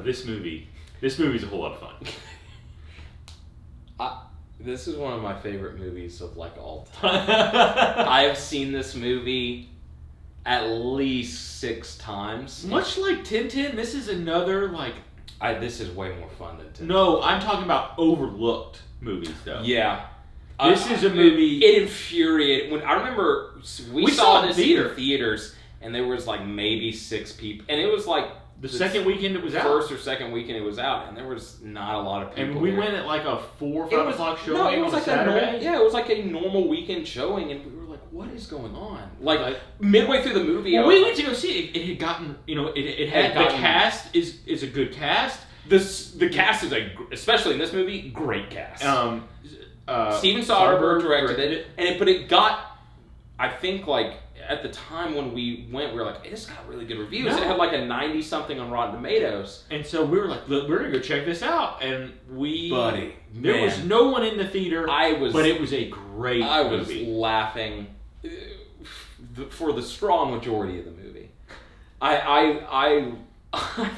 this movie's a whole lot of fun. This is one of my favorite movies of like all time. I have seen this movie at least 6 times. Much like Tintin, this is another like. This is way more fun than Tintin. No, I'm talking about overlooked movies though. Yeah. This is a movie. It infuriated. When I remember we saw this in theaters, and there was like maybe 6 people, and it was like the second weekend it was out. First or second weekend it was out, and there was not a lot of people. And we went at like a 4 or 5 o'clock showing. No, it was like Saturday. It was like a normal weekend showing, and we were like, "What is going on?" Like midway through the movie, we went to go see it. It had gotten, it had the cast is a good cast. The cast is especially in this movie, great cast. Steven Soderbergh directed it, but it got, I think, like, at the time when we went, we were like, this got really good reviews. No. It had like a 90-something on Rotten Tomatoes. And so we were like, look, we're going to go check this out. And there was no one in the theater, but it was a great movie. I was laughing for the strong majority of the movie. I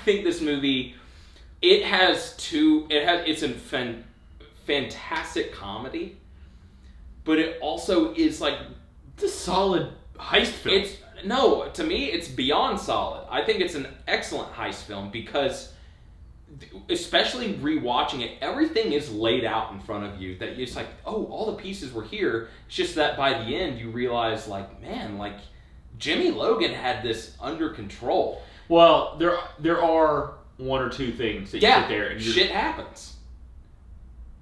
think this movie, it's a fantastic comedy, but it also is like it's a solid heist film. To me it's beyond solid. I think it's an excellent heist film because, especially rewatching it, everything is laid out in front of you that it's like, oh, all the pieces were here. It's just that by the end you realize, like, man, like Jimmy Logan had this under control. Well, there are 1 or 2 things that you sit there and shit happens.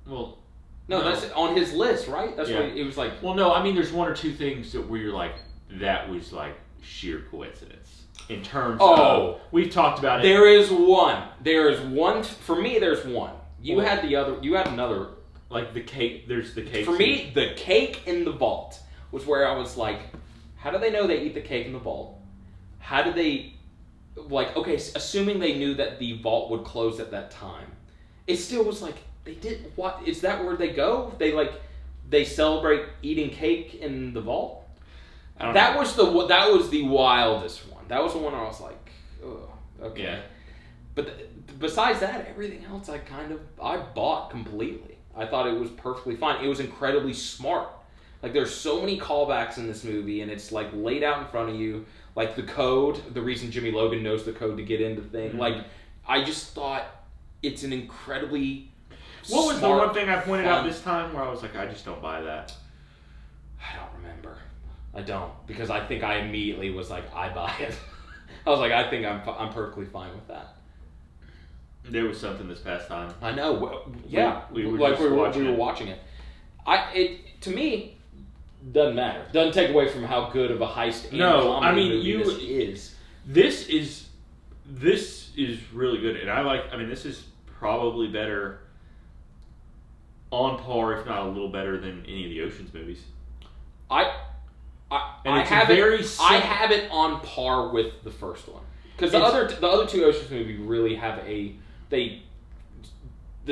Well, no, that's on his list, right? That's what it was like. Well, no, I mean, there's 1 or 2 things where you're like, that was like sheer coincidence. In terms of, we've talked about it. There is one. For me, there's one. You had the other. You had another. Like the cake. There's the cake. For me, the cake in the vault was where I was like, how do they know they eat the cake in the vault? How do they, like, okay, assuming they knew that the vault would close at that time, it still was like, they did what? Is that where they go? They celebrate eating cake in the vault. That was the wildest one. That was the one I was like, oh, okay. Yeah. But besides that, everything else I bought completely. I thought it was perfectly fine. It was incredibly smart. Like, there's so many callbacks in this movie, and it's like laid out in front of you. Like the code, the reason Jimmy Logan knows the code to get into the thing. Mm-hmm. Like, I just thought it's an incredibly. What was the one thing I pointed out this time where I was like, I just don't buy that? I don't remember. I don't, because I think I immediately was like, I buy it. I was like, I think I'm perfectly fine with that. There was something this past time. I know. Yeah, we were watching it. To me, doesn't matter. Doesn't take away from how good of a heist and comedy movie this is. This is really good, and this is probably better, on par, if not a little better than any of the Ocean's movies. I have it on par with the first one, because the other 2 Ocean's movies really have the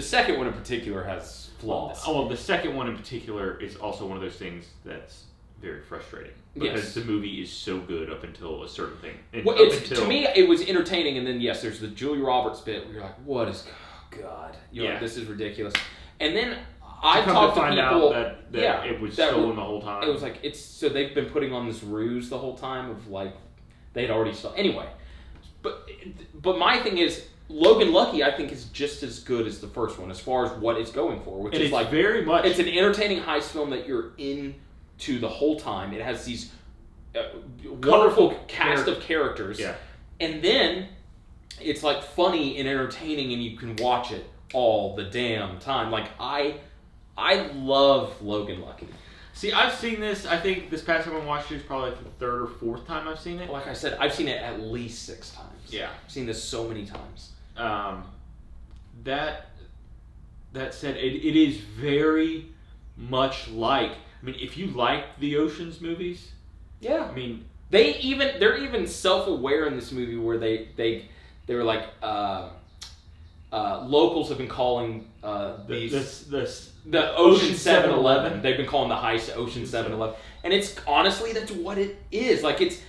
second one in particular has flaws. The second one in particular is also one of those things that's very frustrating because the movie is so good up until a certain thing. To me, it was entertaining, and then there's the Julia Roberts bit where you're like, "What is? Oh God, like, this is ridiculous." And then I talked to people that it was stolen the whole time. It was like so they've been putting on this ruse the whole time of like they'd already stolen. Anyway, but my thing is, Logan Lucky, I think, is just as good as the first one as far as what it's going for, which is like very much. It's an entertaining heist film that you're into the whole time. It has these wonderful cast of characters, and then it's like funny and entertaining, and you can watch it all the damn time. Like I love Logan Lucky. See, I've seen this. I think this past time I watched it is probably like the 3rd or 4th time I've seen it. Like I said, I've seen it at least 6 times. Yeah, I've seen this so many times. That said, it is very much like. I mean, if you like the Ocean's movies, I mean, they're even self-aware in this movie where they were like locals have been calling the Ocean 7-Eleven. They've been calling the heist Ocean 7-Eleven, and it's honestly that's what it is. Like it's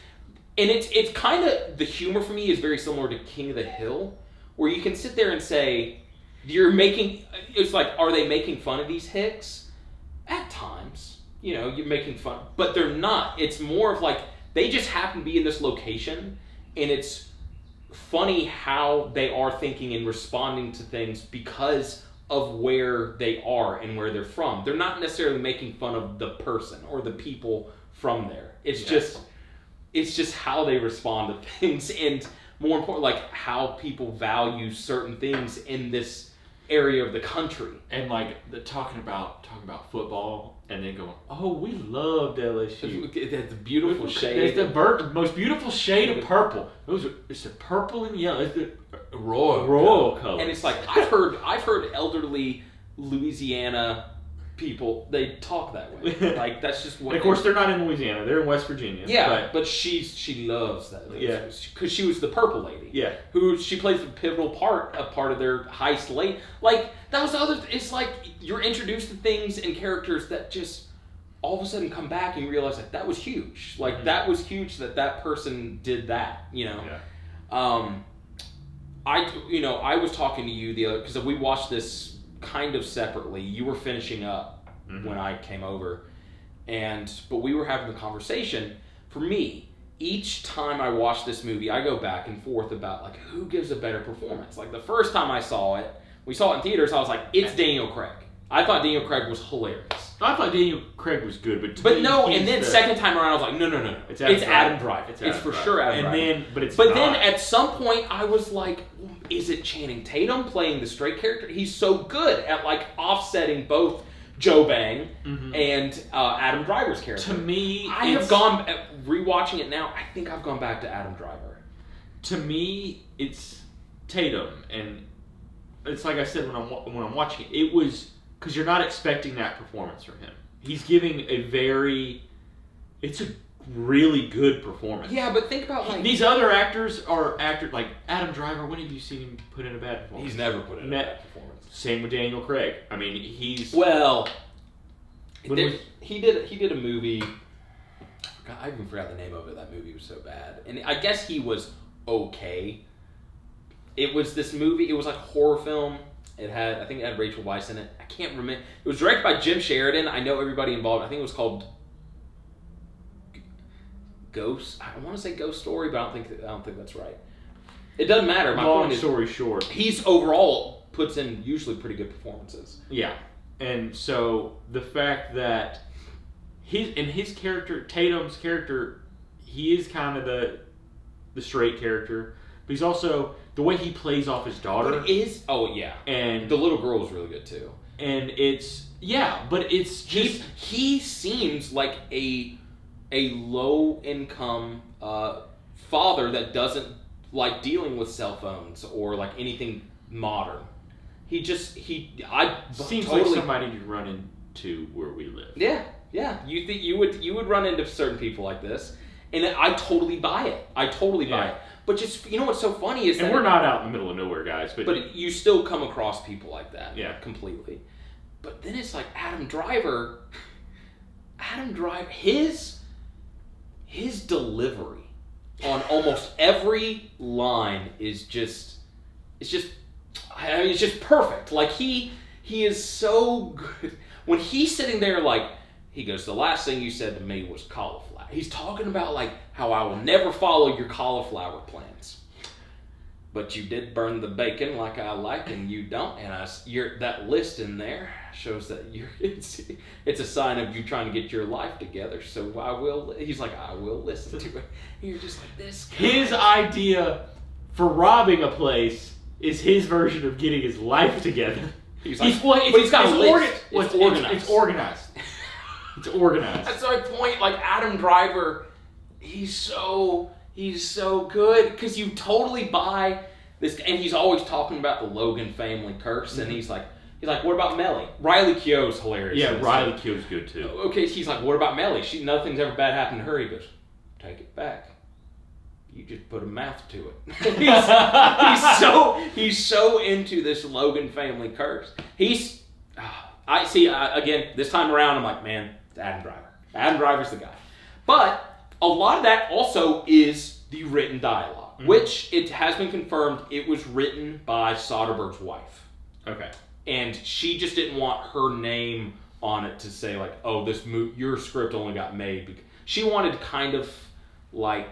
kind of, the humor for me is very similar to King of the Hill, where you can sit there and say, it's like, are they making fun of these hicks? At times. You're making fun, but they're not. It's more of like, they just happen to be in this location, and it's funny how they are thinking and responding to things because of where they are and where they're from. They're not necessarily making fun of the person or the people from there. It's just how they respond to things, and more important, like how people value certain things in this area of the country. And like talking about football, and then going, "Oh, we loved LSU. It's a beautiful shade. It's the most beautiful shade of purple. It's the purple and yellow. It's the royal color." And it's like, I've heard elderly Louisiana people, they talk that way. Like, that's just what. And of course, they're not in Louisiana. They're in West Virginia. Yeah, but she loves that. Yeah, because she was the purple lady. Yeah, she plays a pivotal part of their heist late. Like, that was the other. It's like you're introduced to things and characters that just all of a sudden come back and you realize that was huge. Like, that was huge that person did that. Yeah. I was talking to you the other, because we watched this kind of separately. You were finishing up when I came over, but we were having the conversation. For me, each time I watch this movie, I go back and forth about like who gives a better performance. Like, the first time I saw it, we saw it in theaters. I was like, it's Daniel Craig. I thought Daniel Craig was hilarious. I thought Daniel Craig was good, second time around, I was like, no. It's Adam Driver. It's for sure Adam Driver. But then at some point, I was like, is it Channing Tatum playing the straight character? He's so good at like offsetting both Joe Bang and Adam Driver's character. To me, I have gone rewatching it now. I think I've gone back to Adam Driver. To me, it's Tatum, and it's like I said when I'm watching it. It was because you're not expecting that performance from him. He's giving it's a really good performance. Yeah, but think about like these other actors like Adam Driver. When have you seen him put in a bad performance? He's never put in a bad performance. Same with Daniel Craig. I mean, he did a movie. I even forgot the name of it. That movie was so bad, and I guess he was okay. It was this movie. It was like a horror film. I think it had Rachel Weisz in it. I can't remember. It was directed by Jim Sheridan. I know everybody involved. I think it was called Ghost. I want to say Ghost Story, but I don't think that's right. It doesn't matter. My point is, story short, he's overall puts in usually pretty good performances. Yeah, and so the fact that his character, Tatum's character, he is kind of the straight character, but he's also the way he plays off his daughter. And the little girl was really good too. And it's just he seems like a low income father that doesn't like dealing with cell phones or like anything modern. He seems like somebody you run into where we live. Yeah. You think you would run into certain people like this, and I totally buy it. Buy it. But just what's so funny is we're not out in the middle of nowhere, guys. But you still come across people like that. Yeah, completely. But then it's like Adam Driver. His delivery on almost every line is just perfect. Like he is so good. When he's sitting there, like, he goes, the last thing you said to me was cauliflower. He's talking about like how I will never follow your cauliflower plans, but you did burn the bacon like I like, and you don't. And that list in there shows that it's a sign of you trying to get your life together. So I will. He's like, I will listen to it. And you're just like, this guy. His idea for robbing a place is his version of getting his life together. He's got a list. It's organized. It's organized. It's organized. That's my point. Like, Adam Driver, he's so good because you totally buy this, and he's always talking about the Logan family curse, and he's like, what about Mellie? Riley Keough's hilarious. Yeah, Riley Keough's good too. Okay, he's like, what about Mellie? Nothing's ever bad happened to her. He goes, take it back. You just put a mouth to it. he's so into this Logan family curse. I see, again, this time around, I'm like, man, it's Adam Driver. Adam Driver's the guy. But a lot of that also is the written dialogue. which it has been confirmed it was written by Soderbergh's wife. Okay. And she just didn't want her name on it to say like, oh, your script only got made. She wanted kind of like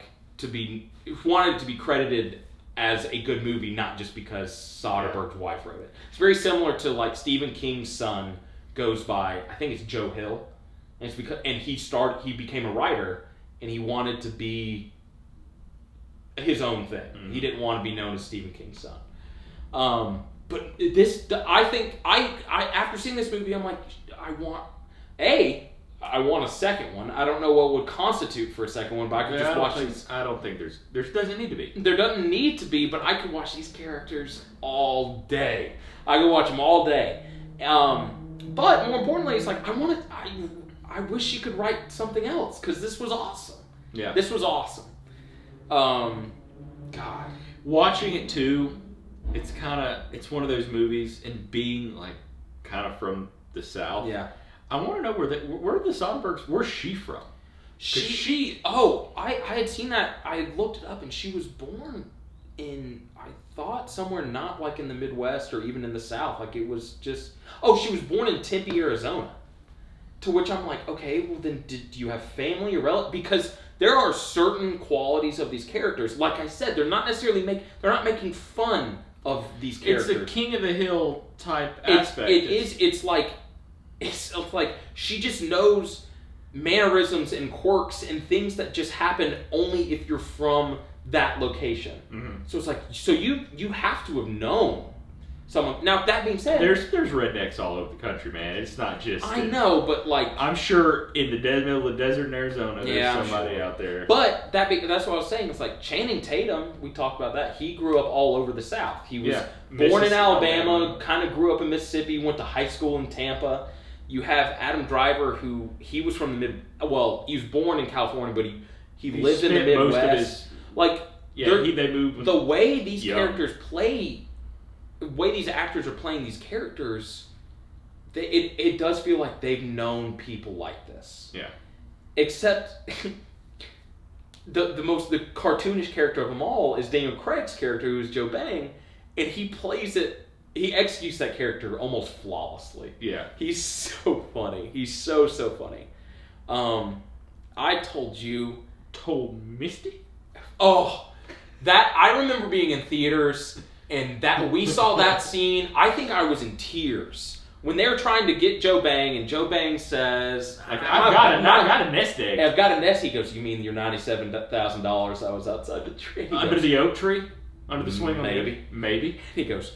wanted it to be credited as a good movie, not just because Soderbergh's wife wrote it. It's very similar to like Stephen King's son goes by, I think it's Joe Hill, and it's because he became a writer and he wanted to be his own thing. Mm-hmm. He didn't want to be known as Stephen King's son. But I think after seeing this movie, I'm like, I want a second one. I don't know what would constitute for a second one, but I could just watch these. I don't think there doesn't need to be. There doesn't need to be, but I could watch these characters all day. I could watch them all day. But more importantly, it's like I wish she could write something else because this was awesome. Yeah, this was awesome. God, watching it too, it's one of those movies, and being like kind of from the South. Yeah. I want to know where the Soderberghs, where's she from? I had seen that. I had looked it up, and she was born in, I thought, somewhere not like in the Midwest or even in the South. Like it was just, she was born in Tempe, Arizona. To which I'm like, okay, well then do you have family or relatives? Because there are certain qualities of these characters. Like I said, they're not making fun of these characters. It's a King of the Hill type aspect. It's like she just knows mannerisms and quirks and things that just happen only if you're from that location. Mm-hmm. So it's like, you have to have known someone. Now, that being said, there's rednecks all over the country, man. It's not just. I know, but like, I'm sure in the middle of the desert in Arizona, there's somebody out there. But that's what I was saying. It's like Channing Tatum. We talked about that. He grew up all over the South. He was born in Alabama, kind of grew up in Mississippi, went to high school in Tampa. You have Adam Driver, who he was from the he was born in California, but he lived in the Midwest. They moved. The way these characters play, the way these actors are playing these characters, it does feel like they've known people like this. Yeah. Except the cartoonish character of them all is Daniel Craig's character, who is Joe Bang, and he plays it. He executes that character almost flawlessly. Yeah. He's so funny. He's so funny. I told Misty? Oh, that I remember being in theaters and that we saw that scene. I think I was in tears when they were trying to get Joe Bang, and Joe Bang says, I've got a nest egg. I've got a nest. He goes, you mean your $97,000 I was outside the tree? Under the oak tree? Under the swing? Maybe. He goes,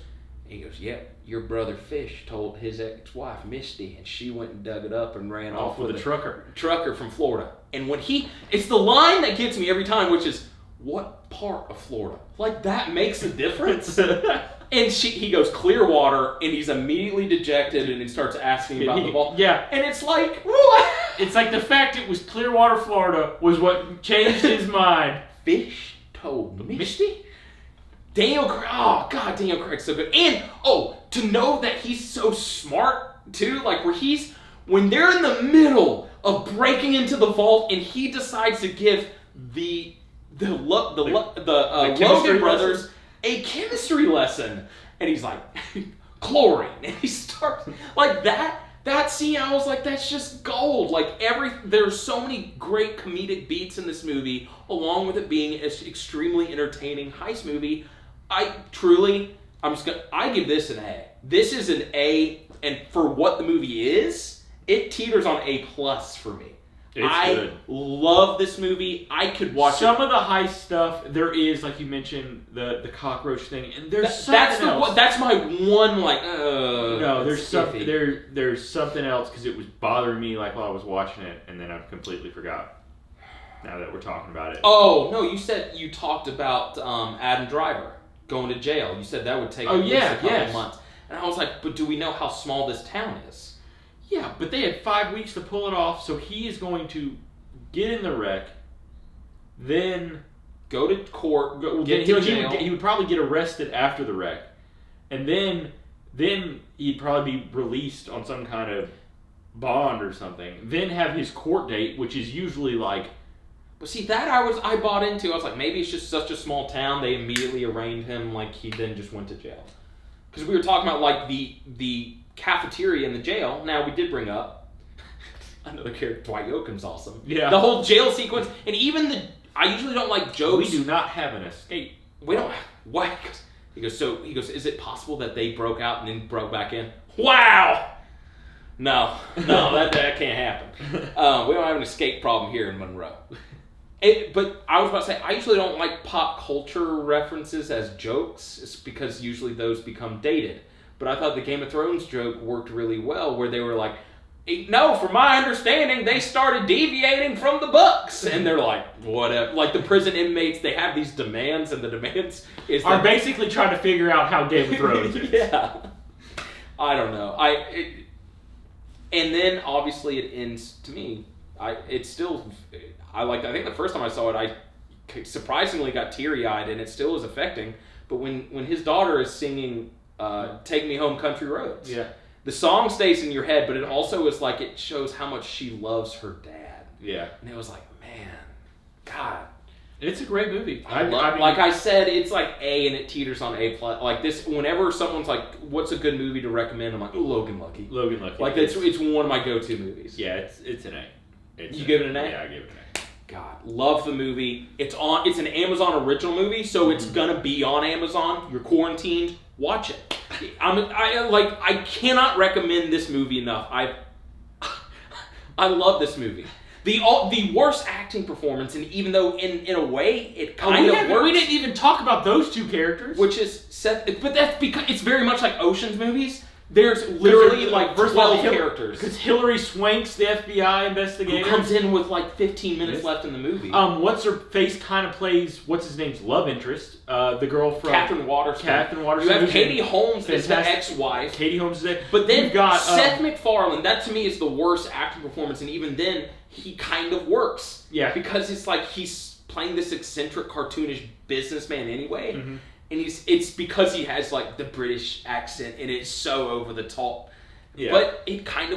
yep, your brother Fish told his ex-wife Misty, and she went and dug it up and ran off with a trucker from Florida. And it's the line that gets me every time, which is, what part of Florida? Like, that makes a difference. And he goes, Clearwater, and he's immediately dejected, and he starts asking about the ball. Yeah. And it's like, what? It's like the fact it was Clearwater, Florida, was what changed his mind. Fish told Misty? Daniel Craig's so good. And, to know that he's so smart, too, like, when they're in the middle of breaking into the vault, and he decides to give the Logan brothers a chemistry lesson, and he's like, chlorine, and he starts, like, that scene, I was like, that's just gold. Like, there's so many great comedic beats in this movie, along with it being an extremely entertaining heist movie. I give this an A. This is an A, and for what the movie is, it teeters on A+ for me. I good. Love this movie. I could watch some of the heist stuff. There is, like you mentioned, the cockroach thing, and there's something else. That's my one, like, no, there's something there's something else, because it was bothering me like while I was watching it, and then I completely forgot. Now that we're talking about it. Oh no, you talked about Adam Driver going to jail. You said that would take at least a couple months, and I was like, but do we know how small this town is? Yeah, but they had 5 weeks to pull it off, so he is going to get in the wreck, then go to court, get to jail. He would probably get arrested after the wreck, and then he'd probably be released on some kind of bond or something, then have his court date, which is usually like But see, that I bought into. I was like, maybe it's just such a small town. They immediately arraigned him like he then just went to jail. Because we were talking about like the cafeteria in the jail. Now we did bring up another character, Dwight Yoakam's awesome. Yeah. The whole jail sequence, and even I usually don't like jokes. We do not have an escape. We don't. Why? He goes, is it possible that they broke out and then broke back in? Wow! No, that can't happen. We don't have an escape problem here in Monroe. But I was about to say, I usually don't like pop culture references as jokes. It's because usually those become dated. But I thought the Game of Thrones joke worked really well, where they were like, no, from my understanding, they started deviating from the books. And they're like, whatever. Like the prison inmates, they have these demands, and the demands are basically trying to figure out how Game of Thrones is. Yeah. I don't know. And then obviously it ends, to me, I think the first time I saw it, I surprisingly got teary-eyed, and it still is affecting. But when his daughter is singing Take Me Home Country Roads. Yeah. The song stays in your head, but it also is like it shows how much she loves her dad. Yeah. And it was like, man, God. It's a great movie. I mean, like I said, it's like A and it teeters on A+. Like this, whenever someone's like, what's a good movie to recommend? I'm like, Logan Lucky. Logan Lucky. Like it's one of my go-to movies. Yeah, it's an A. You give it an A? Yeah, I give it an A. God, love the movie. It's an Amazon original movie, so it's gonna be on Amazon. You're quarantined. Watch it. I cannot recommend this movie enough. I love this movie. The worst acting performance, and even though in a way it kind of works. We didn't even talk about those two characters, which is Seth. But that's because it's very much like Ocean's movies. There's literally like 12 characters. Because Hilary Swank's the FBI investigator. Who comes in with like 15 minutes left in the movie. What's her face kind of plays, what's his name's love interest? The girl from... Catherine Waterston. You have Katie Holmes as the ex-wife. Katie Holmes is there. But then you've got Seth MacFarlane. That to me is the worst acting performance. And even then, he kind of works. Yeah. Because it's like he's playing this eccentric, cartoonish businessman anyway. Mm-hmm. And it's because he has like the British accent and it's so over the top. Yeah. But it kind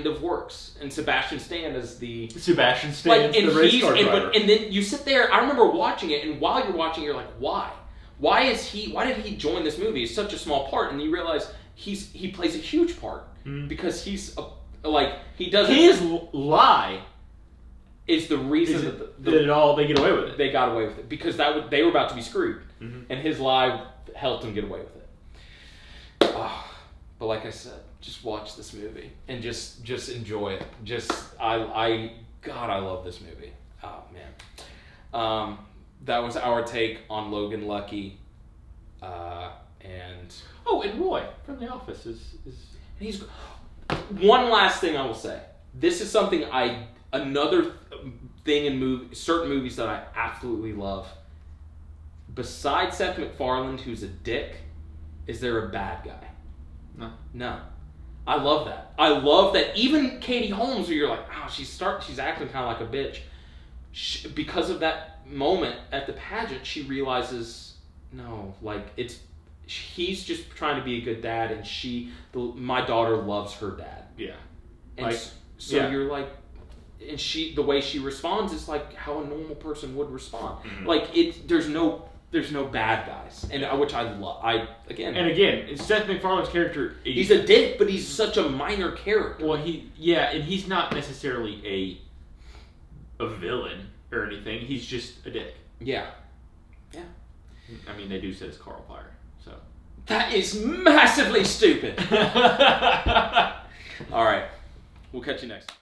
of works. And Sebastian Stan is the the race car driver. And then you sit there, I remember watching it, and while you're watching it, you're like, why? Why did he join this movie? It's such a small part, and you realize he plays a huge part. Because he's he doesn't. His lie is the reason they get away with it. They got away with it because they were about to be screwed, and his lie helped him get away with it. But like I said, just watch this movie and just enjoy it. I love this movie. Oh man, that was our take on Logan Lucky, and Roy from The Office is. He's one last thing I will say. This is something another thing in certain movies that I absolutely love. Besides Seth MacFarlane, who's a dick, is there a bad guy? No. I love that. I love that even Katie Holmes, where you're like, she's acting kind of like a bitch. Because of that moment at the pageant, she realizes, no, he's just trying to be a good dad, and my daughter loves her dad. Yeah. And you're like, and the way she responds is like how a normal person would respond. Mm-hmm. There's no bad guys, and which I love. Again, Seth MacFarlane's character. He's a dick, but he's such a minor character. Well, and he's not necessarily a villain or anything. He's just a dick. Yeah. I mean, they do say it's Carl Pyre, so that is massively stupid. All right, we'll catch you next time.